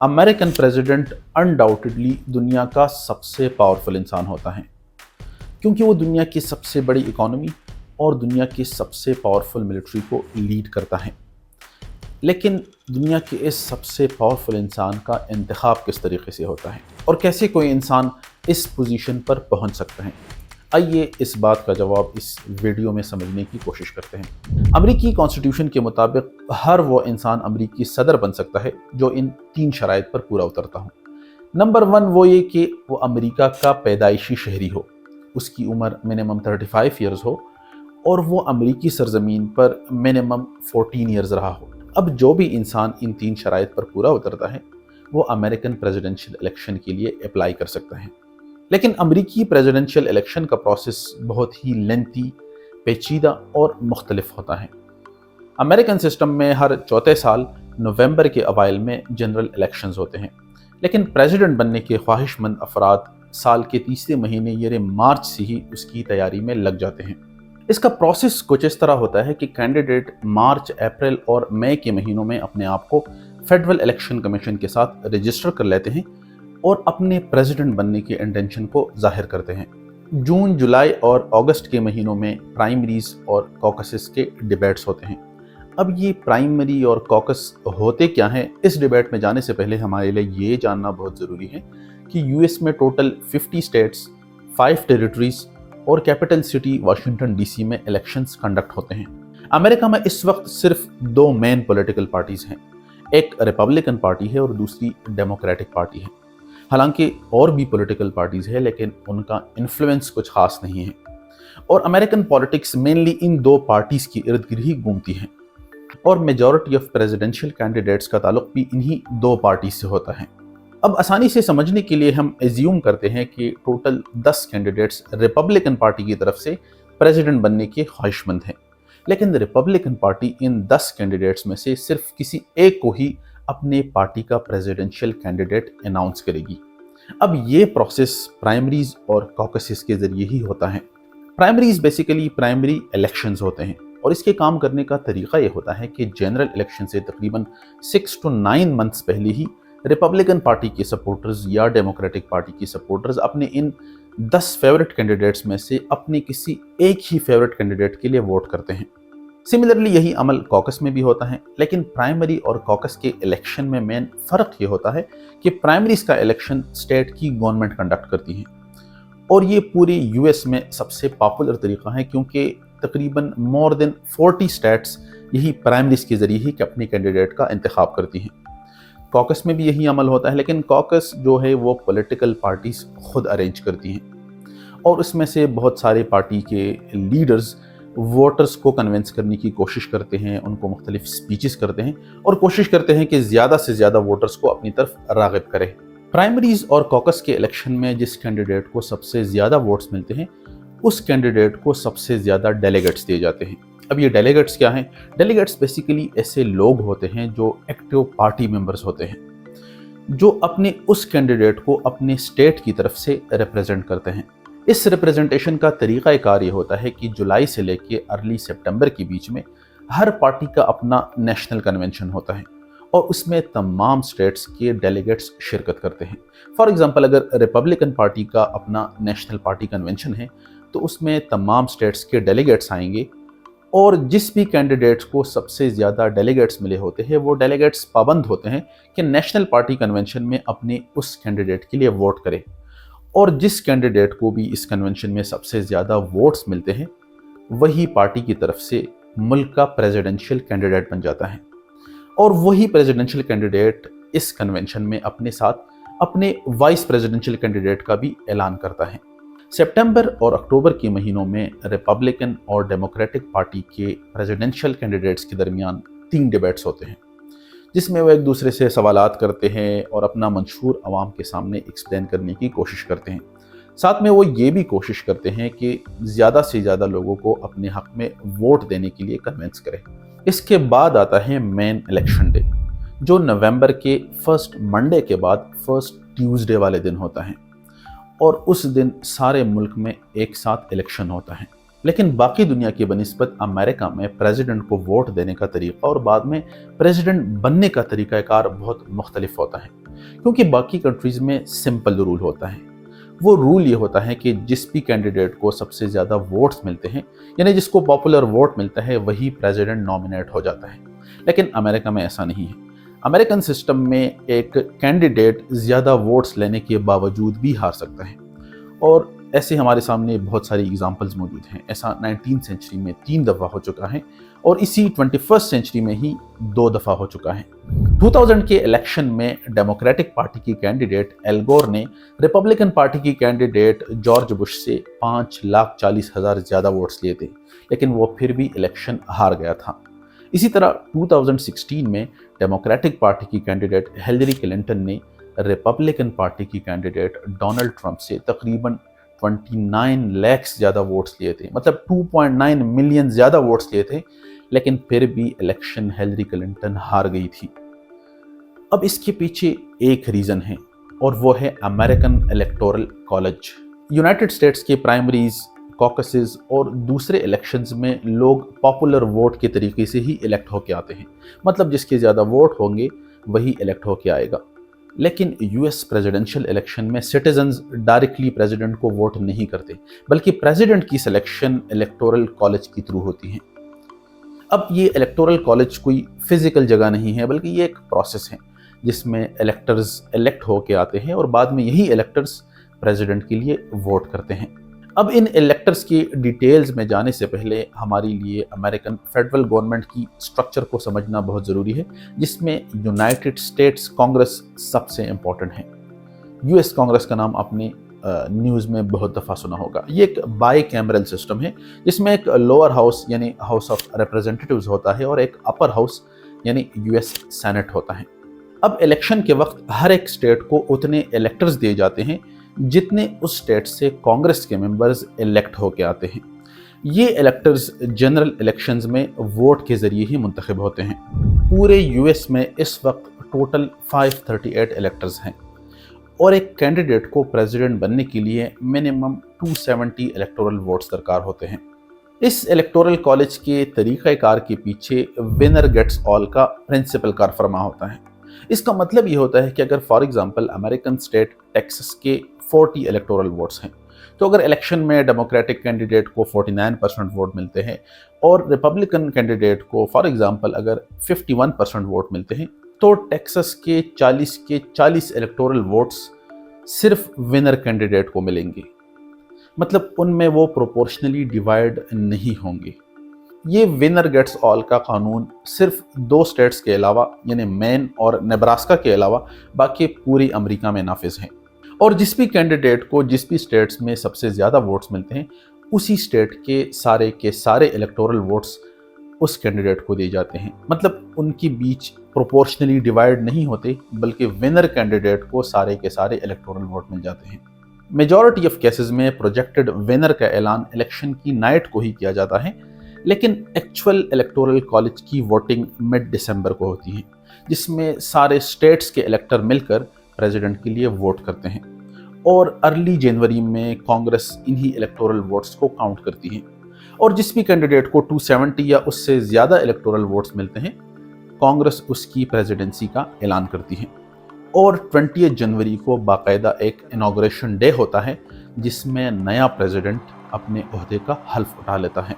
American president undoubtedly दुनिया का सबसे पावरफुल इंसान होता है, क्योंकि वो दुनिया की सबसे बड़ी इकोनॉमी और दुनिया की सबसे पावरफुल मिलिट्री को लीड करता है। लेकिन दुनिया के इस सबसे पावरफुल इंसान का इंतखाब किस तरीके से होता है और कैसे कोई इंसान इस पोजीशन पर पहुंच सकता है, आइए इस बात का जवाब इस वीडियो में समझने की कोशिश करते हैं। अमेरिकी कॉन्स्टिट्यूशन के मुताबिक हर वो इंसान अमेरिकी सदर बन सकता है जो इन 3 शराइत पर पूरा उतरता हो। नंबर 1 वो ये कि वो अमेरिका का पैदाइशी शहरी हो, उसकी उम्र मिनिमम 35 ईयर्स हो और वो अमेरिकी सरजमीन पर मिनिमम 14 ईयर्स रहा हो। अब जो भी इंसान इन 3 शराइत पर पूरा उतरता है वो अमेरिकन प्रेसिडेंशियल इलेक्शन के लिए अप्लाई कर सकता है। लेकिन अमेरिकी प्रेसिडेंशियल इलेक्शन का प्रोसेस बहुत ही लेंथी, पेचीदा और मुख्तलिफ होता है। अमेरिकन सिस्टम में हर चौथे साल नवंबर के अवाइल में जनरल इलेक्शंस होते हैं, लेकिन प्रेसिडेंट बनने के ख्वाहिशमंद अफराद साल के तीसरे महीने यानी मार्च से ही उसकी तैयारी में लग जाते हैं। इसका प्रोसेस कुछ इस तरह होता है कि कैंडिडेट मार्च, अप्रैल और मई के महीनों में अपने आप को फेडरल इलेक्शन कमीशन के साथ रजिस्टर कर लेते हैं और अपने प्रेसिडेंट बनने के इंटेंशन को जाहिर करते हैं। जून, जुलाई और अगस्त के महीनों में प्राइमरीज और कॉकसेस के डिबेट्स होते हैं। अब ये प्राइमरी और कॉकस होते क्या हैं, इस डिबेट में जाने से पहले हमारे लिए ये जानना बहुत ज़रूरी है कि यूएस में टोटल 50 स्टेट्स, 5 टेरिटरीज और कैपिटल सिटी वाशिंगटन डीसी में इलेक्शंस कंडक्ट होते हैं। अमेरिका में इस वक्त सिर्फ 2 मेन पॉलिटिकल पार्टीज हैं, एक रिपब्लिकन पार्टी है और दूसरी डेमोक्रेटिक पार्टी है। हालांकि और भी पॉलिटिकल पार्टीज है लेकिन उनका इन्फ्लुएंस कुछ खास नहीं है और अमेरिकन पॉलिटिक्स मेनली इन 2 पार्टीज की इर्द गिर्द ही घूमती है और मेजॉरिटी ऑफ प्रेसिडेंशियल कैंडिडेट्स का ताल्लुक भी इन्हीं 2 पार्टी से होता है। अब आसानी से समझने के लिए हम एज्यूम करते हैं कि टोटल 10 कैंडिडेट्स रिपब्लिकन पार्टी की तरफ से प्रेसिडेंट बनने के ख्वाहिशमंद हैं, लेकिन रिपब्लिकन पार्टी इन 10 कैंडिडेट्स में से सिर्फ किसी एक को ही अपने पार्टी का प्रेसिडेंशियल कैंडिडेट अनाउंस करेगी। अब ये प्रोसेस प्राइमरीज और कॉकसेस के जरिए ही होता है। प्राइमरीज बेसिकली प्राइमरी इलेक्शंस होते हैं और इसके काम करने का तरीका ये होता है कि जनरल इलेक्शन से तकरीबन 6 to 9 मंथ्स पहले ही रिपब्लिकन पार्टी के सपोर्टर्स या डेमोक्रेटिक पार्टी के सपोर्टर्स अपने इन 10 फेवरेट कैंडिडेट्स में से अपने किसी एक ही फेवरेट कैंडिडेट के लिए वोट करते हैं। सिमिलरली यही अमल कॉकस में भी होता है, लेकिन प्राइमरी और कॉकस के इलेक्शन में मेन फ़र्क ये होता है कि प्राइमरीज का इलेक्शन स्टेट की गवर्नमेंट कंडक्ट करती है और ये पूरे यूएस में सबसे पॉपुलर तरीका है क्योंकि तकरीबन मोर देन 40 स्टेट्स यही प्राइमरीज के ज़रिए ही अपने कैंडिडेट का इंतखाब करती हैं। कॉकस में भी यही अमल होता है, लेकिन कॉकस जो है वो पॉलिटिकल पार्टीज खुद अरेंज करती हैं और उसमें से बहुत सारे पार्टी के लीडर्स वोटर्स को कन्विंस करने की कोशिश करते हैं, उनको मुख्तलिफ स्पीचेस करते हैं और कोशिश करते हैं कि ज़्यादा से ज़्यादा वोटर्स को अपनी तरफ राग़िब करें। प्राइमरीज और कॉकस के इलेक्शन में जिस कैंडिडेट को सबसे ज़्यादा वोट्स मिलते हैं उस कैंडिडेट को सबसे ज़्यादा डेलीगेट्स दिए जाते हैं। अब ये डेलीगेट्स क्या हैं? डेलीगेट्स बेसिकली ऐसे लोग होते हैं जो एक्टिव पार्टी मेंबर्स होते हैं, जो अपने उस कैंडिडेट को अपने स्टेट की तरफ से रिप्रेजेंट करते हैं। इस रिप्रेजेंटेशन का तरीक़ा कार ये होता है कि जुलाई से लेके अर्ली सितंबर के बीच में हर पार्टी का अपना नेशनल कन्वेंशन होता है और उसमें तमाम स्टेट्स के डेलीगेट्स शिरकत करते हैं। फॉर एग्जांपल, अगर रिपब्लिकन पार्टी का अपना नेशनल पार्टी कन्वेंशन है तो उसमें तमाम स्टेट्स के डेलीगेट्स आएंगे और जिस भी कैंडिडेट्स को सबसे ज़्यादा डेलीगेट्स मिले होते हैं वो डेलीगेट्स पाबंद होते हैं कि नेशनल पार्टी कन्वेंशन में अपने उस कैंडिडेट के लिए वोट करें और जिस कैंडिडेट को भी इस कन्वेंशन में सबसे ज़्यादा वोट्स मिलते हैं वही पार्टी की तरफ से मुल्क का प्रेसिडेंशियल कैंडिडेट बन जाता है और वही प्रेसिडेंशियल कैंडिडेट इस कन्वेंशन में अपने साथ अपने वाइस प्रेसिडेंशियल कैंडिडेट का भी ऐलान करता है। सितंबर और अक्टूबर के महीनों में रिपब्लिकन और डेमोक्रेटिक पार्टी के प्रेसिडेंशियल कैंडिडेट्स के दरमियान 3 डिबेट्स होते हैं जिसमें वो एक दूसरे से सवालात करते हैं और अपना मंशूर आवाम के सामने एक्सप्लेन करने की कोशिश करते हैं। साथ में वो ये भी कोशिश करते हैं कि ज़्यादा से ज़्यादा लोगों को अपने हक़ में वोट देने के लिए कन्विंस करें। इसके बाद आता है मेन इलेक्शन डे, जो नवंबर के फर्स्ट मंडे के बाद फर्स्ट ट्यूसडे वाले दिन होता है और उस दिन सारे मुल्क में एक साथ इलेक्शन होता है। लेकिन बाकी दुनिया की बनिस्बत अमेरिका में प्रेसिडेंट को वोट देने का तरीका और बाद में प्रेसिडेंट बनने का तरीक़ाकार बहुत मुख्तलिफ होता है। क्योंकि बाकी कंट्रीज़ में सिंपल रूल होता है। वो रूल ये होता है कि जिस भी कैंडिडेट को सबसे ज़्यादा वोट्स मिलते हैं, यानी जिसको पॉपुलर वोट मिलता है, वही प्रेसिडेंट नॉमिनेट हो जाता है। लेकिन अमेरिका में ऐसा नहीं है। अमेरिकन सिस्टम में एक कैंडिडेट ज़्यादा वोट्स लेने के बावजूद भी हार सकता है, और ऐसे हमारे सामने बहुत सारी एग्जांपल्स मौजूद हैं। ऐसा 19th सेंचुरी में 3 दफ़ा हो चुका है, और इसी 21st सेंचुरी में ही 2 दफ़ा हो चुका है। 2000 के इलेक्शन में डेमोक्रेटिक पार्टी की कैंडिडेट एल गोर ने रिपब्लिकन पार्टी की कैंडिडेट जॉर्ज बुश से 5,40,000 ज़्यादा वोट्स लिए थे, लेकिन वो फिर भी इलेक्शन हार गया था। इसी तरह 2016 में डेमोक्रेटिक पार्टी की कैंडिडेट हिलरी क्लिंटन ने रिपब्लिकन पार्टी की कैंडिडेट डोनाल्ड ट्रंप से तकरीबन 29 लाख ज़्यादा वोट्स लिए थे, मतलब 2.9 मिलियन ज़्यादा वोट्स लिए थे, लेकिन फिर भी इलेक्शन हिलरी क्लिंटन हार गई थी। अब इसके पीछे एक रीज़न है, और वो है American electoral college. United states के प्राइमरीज, कॉकसेस और दूसरे इलेक्शंस में लोग पॉपुलर वोट के तरीके से ही इलेक्ट होके आते हैं, मतलब जिसके ज़्यादा वोट होंगे वही इलेक्ट होके आएगा। लेकिन यूएस प्रेसिडेंशियल इलेक्शन में सिटीजन्स डायरेक्टली प्रेसिडेंट को वोट नहीं करते, बल्कि प्रेसिडेंट की सिलेक्शन इलेक्टोरल कॉलेज के थ्रू होती है। अब ये इलेक्टोरल कॉलेज कोई फिजिकल जगह नहीं है, बल्कि ये एक प्रोसेस है जिसमें इलेक्टर्स इलेक्ट होके आते हैं, और बाद में यही इलेक्टर्स प्रेसिडेंट के लिए वोट करते हैं। अब इन इलेक्टर्स की डिटेल्स में जाने से पहले हमारे लिए अमेरिकन फेडरल गवर्नमेंट की स्ट्रक्चर को समझना बहुत ज़रूरी है, जिसमें यूनाइटेड स्टेट्स कांग्रेस सबसे इम्पॉर्टेंट है। यूएस कांग्रेस का नाम आपने न्यूज़ में बहुत दफ़ा सुना होगा। ये एक बाई कैमरल सिस्टम है, जिसमें एक लोअर हाउस यानी हाउस ऑफ रिप्रेजेंटेटिव्स होता है, और एक अपर हाउस यानी यूएस सेनेट होता है। अब इलेक्शन के वक्त हर एक स्टेट को उतने इलेक्टर्स दिए जाते हैं जितने उस स्टेट से कांग्रेस के मेंबर्स इलेक्ट होके आते हैं। ये इलेक्टर्स जनरल इलेक्शंस में वोट के ज़रिए ही मुंतखब होते हैं। पूरे यूएस में इस वक्त टोटल 538 इलेक्टर्स हैं, और एक कैंडिडेट को प्रेसिडेंट बनने के लिए मिनिमम 270 इलेक्टोरल वोट्स दरकार होते हैं। इस इलेक्टोरल कॉलेज के तरीक़ाकार के पीछे विनर गेट्स ऑल का प्रिंसिपल कार फरमा होता है। इसका मतलब ये होता है कि अगर for example American state Texas के 40 इलेक्टोरल वोट्स हैं, तो अगर इलेक्शन में डेमोक्रेटिक कैंडिडेट को 49% वोट मिलते हैं और रिपब्लिकन कैंडिडेट को फॉर एग्जांपल अगर 51% वोट मिलते हैं, तो टेक्सास के 40 इलेक्टोरल वोट्स सिर्फ विनर कैंडिडेट को मिलेंगे, मतलब उनमें वो प्रोपोर्शनली डिवाइड नहीं होंगे। ये विनर गेट्स ऑल का कानून सिर्फ 2 स्टेट्स के अलावा यानी मैन और नेब्रास्का के अलावा बाकी पूरी अमेरिका में नाफिज है, और जिस भी कैंडिडेट को जिस भी स्टेट्स में सबसे ज़्यादा वोट्स मिलते हैं, उसी स्टेट के सारे इलेक्टोरल वोट्स उस कैंडिडेट को दिए जाते हैं। मतलब उनके बीच प्रोपोर्शनली डिवाइड नहीं होते, बल्कि विनर कैंडिडेट को सारे के सारे इलेक्टोरल वोट मिल जाते हैं। मेजॉरिटी ऑफ केसेस में प्रोजेक्टेड विनर का ऐलान इलेक्शन की नाइट को ही किया जाता है, लेकिन एक्चुअल इलेक्टोरल कॉलेज की वोटिंग मिड दिसंबर को होती है, जिसमें सारे स्टेट्स के इलेक्टर मिलकर प्रेसिडेंट के लिए वोट करते हैं, और अर्ली जनवरी में कांग्रेस इन्हीं इलेक्टोरल वोट्स को काउंट करती है, और जिस भी कैंडिडेट को 270 या उससे ज़्यादा इलेक्टोरल वोट्स मिलते हैं, कांग्रेस उसकी प्रेसिडेंसी का ऐलान करती है। और 20 जनवरी को बाकायदा एक इनॉग्रेशन डे होता है, जिसमें नया प्रेसिडेंट अपने ओहदे का हल्फ उठा लेता है।